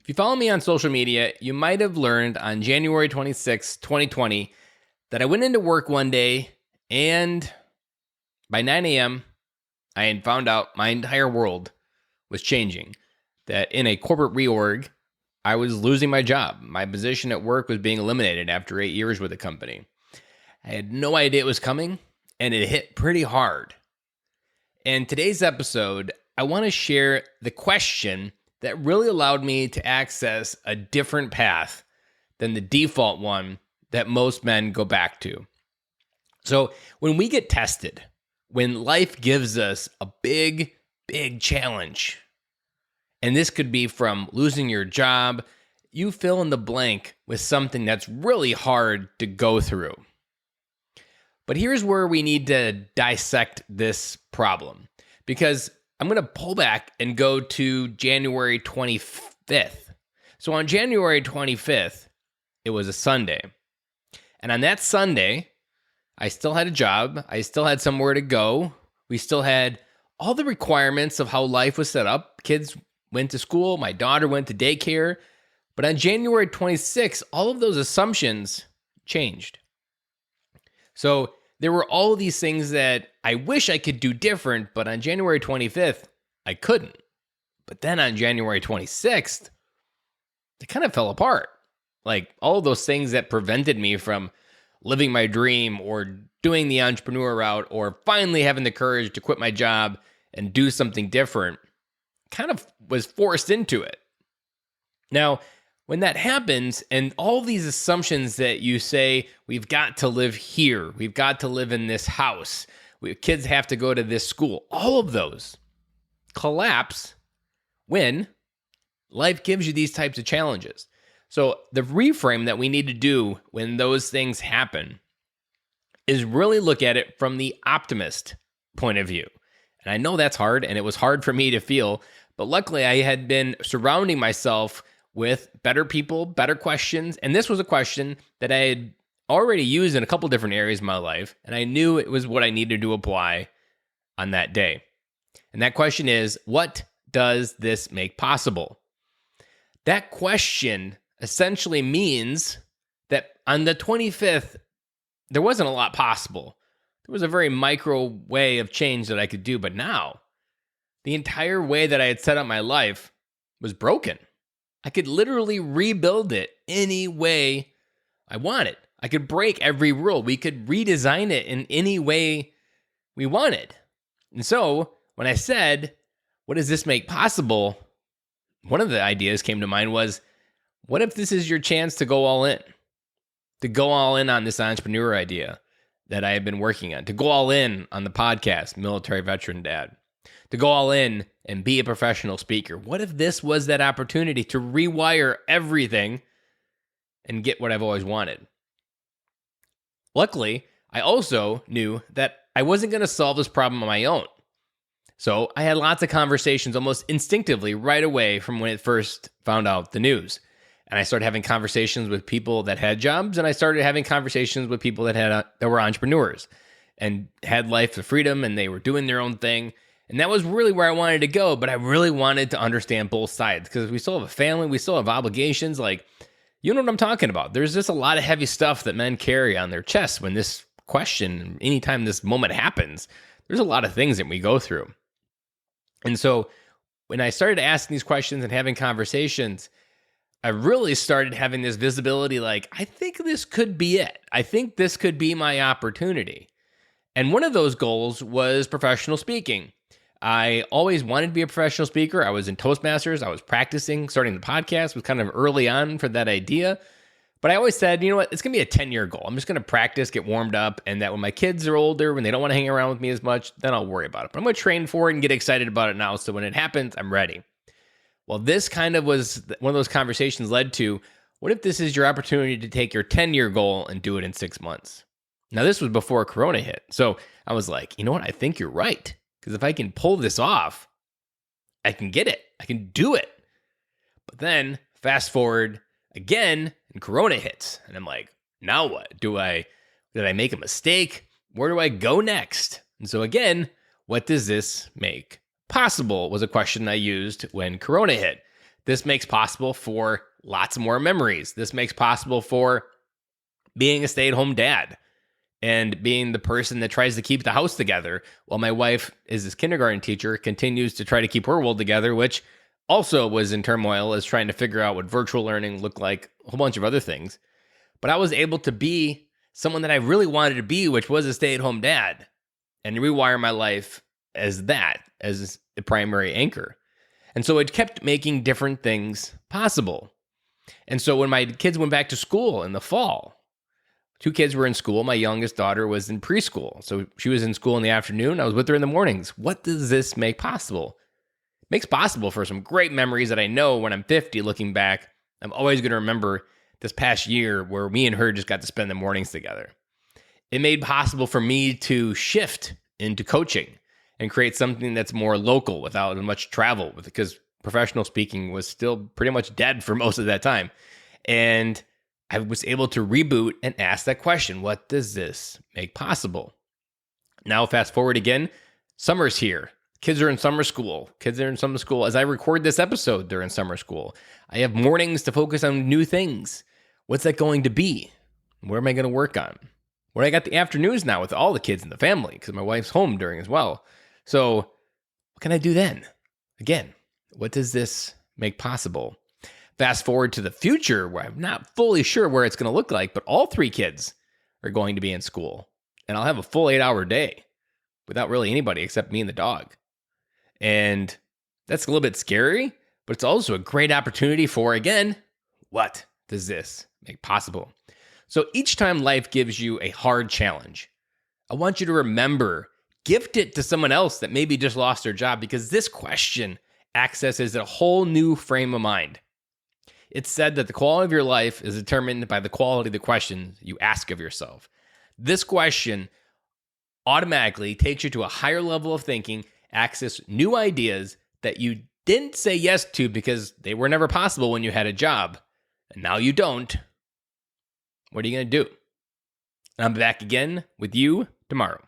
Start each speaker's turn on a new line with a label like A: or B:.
A: If you follow me on social media, you might have learned on January 26, 2020, that I went into work one day and by 9 a.m., I had found out my entire world was changing. That in a corporate reorg, I was losing my job. My position at work was being eliminated after 8 years with the company. I had no idea it was coming, and it hit pretty hard. In today's episode, I want to share the question that really allowed me to access a different path than the default one that most men go back to. So when we get tested, when life gives us a big challenge, and this could be from losing your job, you fill in the blank with something that's really hard to go through. But here's where we need to dissect this problem, because I'm going to pull back and go to January 25th. So on January 25th, it was a Sunday. And on that Sunday, I still had a job. I still had somewhere to go. We still had all the requirements of how life was set up. Kids went to school. My daughter went to daycare. But on January 26th, all of those assumptions changed. So there were all of these things that I wish I could do different, but on January 25th, I couldn't. But then on January 26th, it kind of fell apart. Like all of those things that prevented me from living my dream or doing the entrepreneur route or finally having the courage to quit my job and do something different kind of was forced into it. Now, when that happens, and all these assumptions that you say, we've got to live here, we've got to live in this house, kids have to go to this school, all of those collapse when life gives you these types of challenges. So the reframe that we need to do when those things happen is really look at it from the optimist point of view. And I know that's hard, and it was hard for me to feel, but luckily I had been surrounding myself with better people, better questions. And this was a question that I had already used in a couple different areas of my life, and I knew it was what I needed to apply on that day. And that question is, what does this make possible? That question essentially means that on the 25th, there wasn't a lot possible. There was a very micro way of change that I could do, but now the entire way that I had set up my life was broken. I could literally rebuild it any way I wanted. I could break every rule. We could redesign it in any way we wanted. And so when I said, what does this make possible? One of the ideas came to mind was, what if this is your chance to go all in? To go all in on this entrepreneur idea that I have been working on. To go all in on the podcast, Military Veteran Dad. To go all in and be a professional speaker. What if this was that opportunity to rewire everything and get what I've always wanted? Luckily, I also knew that I wasn't going to solve this problem on my own. So I had lots of conversations almost instinctively right away from when it first found out the news. And I started having conversations with people that had jobs, and I started having conversations with people that were entrepreneurs and had life of freedom, and they were doing their own thing. And that was really where I wanted to go, but I really wanted to understand both sides because we still have a family, we still have obligations. Like, you know what I'm talking about. There's just a lot of heavy stuff that men carry on their chests when this question, anytime this moment happens, there's a lot of things that we go through. And so when I started asking these questions and having conversations, I really started having this visibility like, I think this could be it. I think this could be my opportunity. And one of those goals was professional speaking. I always wanted to be a professional speaker. I was in Toastmasters. I was practicing. Starting the podcast was kind of early on for that idea. But I always said, you know what? It's going to be a 10-year goal. I'm just going to practice, get warmed up, and that when my kids are older, when they don't want to hang around with me as much, then I'll worry about it. But I'm going to train for it and get excited about it now. So when it happens, I'm ready. Well, this kind of was one of those conversations led to, what if this is your opportunity to take your 10-year goal and do it in 6 months? Now, this was before Corona hit. So I was like, you know what? I think you're right. Because if I can pull this off, I can get it. I can do it. But then fast forward again and Corona hits. And I'm like, now what? Did I make a mistake? Where do I go next? And so again, what does this make possible was a question I used when Corona hit. This makes possible for lots more memories. This makes possible for being a stay-at-home dad and being the person that tries to keep the house together while my wife is this kindergarten teacher, continues to try to keep her world together, which also was in turmoil as trying to figure out what virtual learning looked like, a whole bunch of other things. But I was able to be someone that I really wanted to be, which was a stay-at-home dad, and rewire my life as that, as the primary anchor. And so it kept making different things possible. And so when my kids went back to school in the fall, 2 kids were in school. My youngest daughter was in preschool. So she was in school in the afternoon. I was with her in the mornings. What does this make possible? It makes possible for some great memories that I know when I'm 50 looking back, I'm always going to remember this past year where me and her just got to spend the mornings together. It made possible for me to shift into coaching and create something that's more local without much travel, because professional speaking was still pretty much dead for most of that time. And I was able to reboot and ask that question, what does this make possible? Now, fast forward again, summer's here. Kids are in summer school. Kids are in summer school. As I record this episode, they're in summer school. I have mornings to focus on new things. What's that going to be? What am I going to work on? Well, I got the afternoons now with all the kids in the family because my wife's home during as well. So what can I do then? Again, what does this make possible? Fast forward to the future where I'm not fully sure where it's going to look like, but all 3 kids are going to be in school. And I'll have a full 8-hour day without really anybody except me and the dog. And that's a little bit scary, but it's also a great opportunity for, again, what does this make possible? So each time life gives you a hard challenge, I want you to remember, gift it to someone else that maybe just lost their job, because this question accesses a whole new frame of mind. It's said that the quality of your life is determined by the quality of the questions you ask of yourself. This question automatically takes you to a higher level of thinking, access new ideas that you didn't say yes to because they were never possible when you had a job, and now you don't. What are you going to do? I'm back again with you tomorrow.